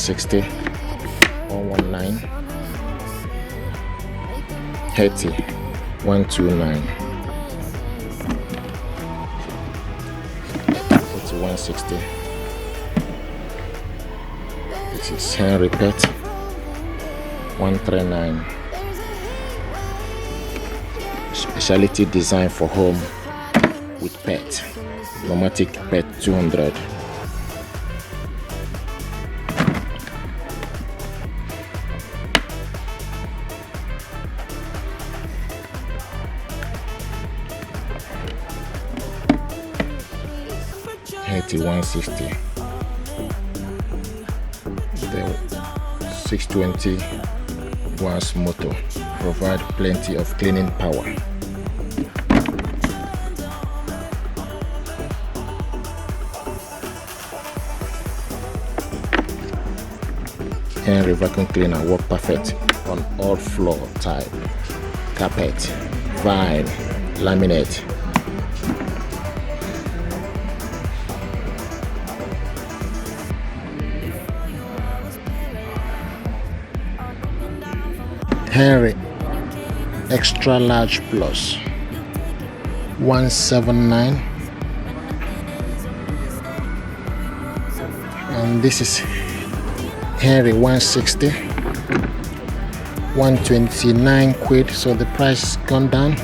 160, 119, Hetty 129, it's 160. This is Henry Pet 139, specialty design for home with pet, Numatic Pet 200. Hetty 160. The 620 watts motor provide plenty of cleaning power. Henry vacuum cleaner work perfect on all floor type, carpet, vinyl, laminate. Henry extra large plus 179, and this is Henry 160, 129 quid, so the price has gone down.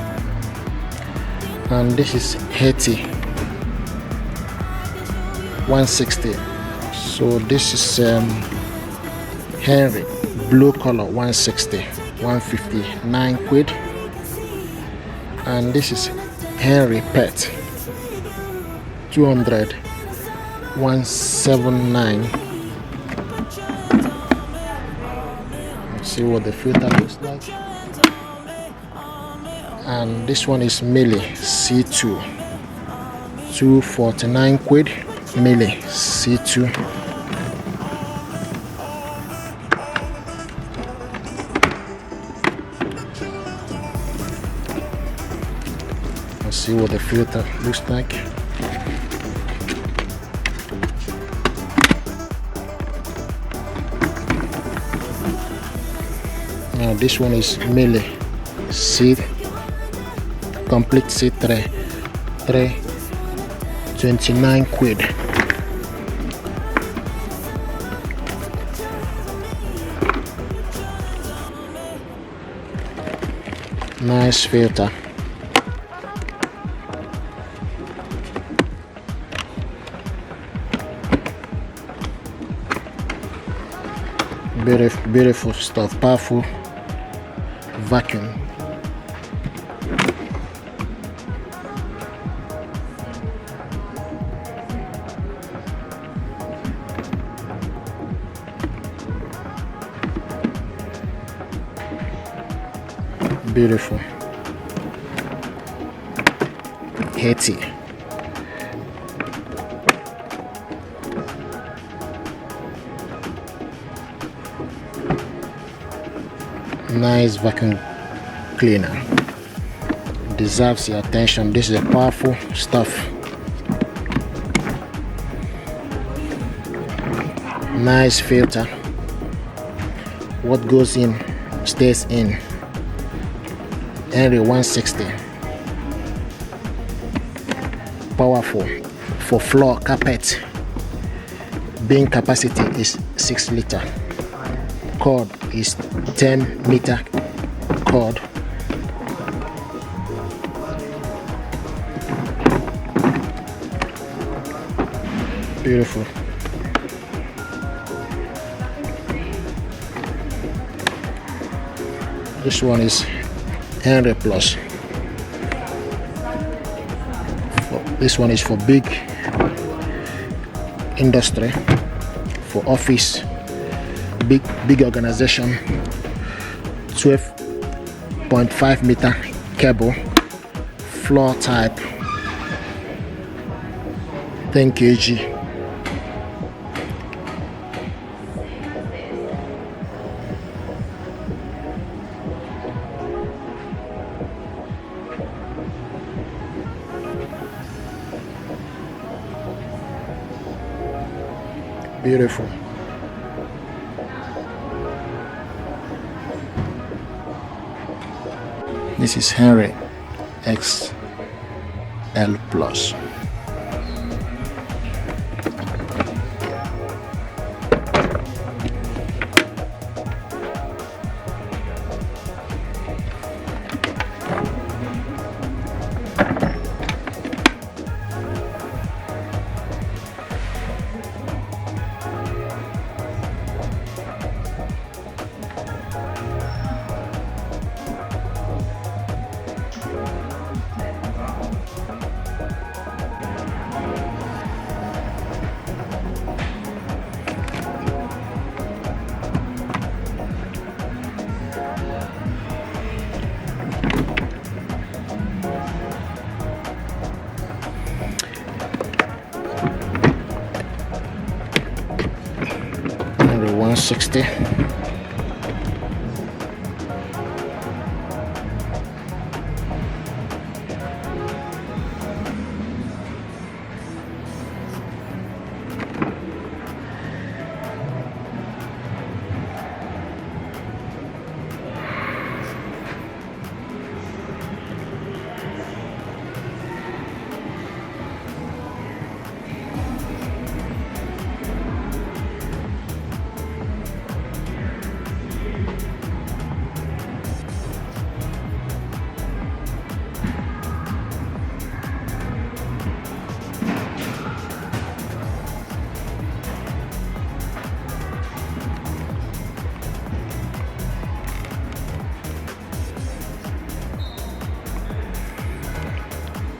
And this is Hetty 160, so this is Henry blue color 160, 159 quid. And this is Henry Pet 200, 179. Let's see what the filter looks like. And this one is Miele C2, 249 quid. Miele C2. Let's see what the filter looks like. Now this one is Miele C complete C3, 329 quid. Nice filter. Beautiful stuff, powerful vacuum. Beautiful. Hetty. Nice vacuum cleaner, deserves your attention. This is a powerful stuff. Nice filter. What goes in stays in. Henry 160. Powerful for floor carpet. Bin capacity is 6 liter. Cord is 10 meter cord. Beautiful. This one is Henry Plus. This one is for big industry, for office, big organization. 12.5 meter cable, floor type, 10 kg. Beautiful. This is Henry XL Plus. Henry 160.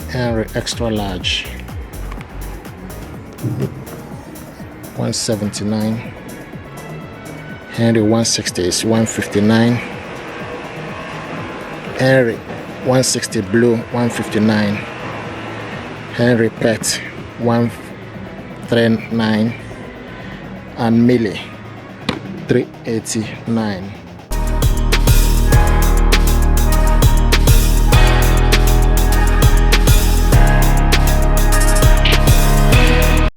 Henry extra large 179. Henry 160 is 159. Henry 160 blue 159. Henry pet 139 and Miele 389.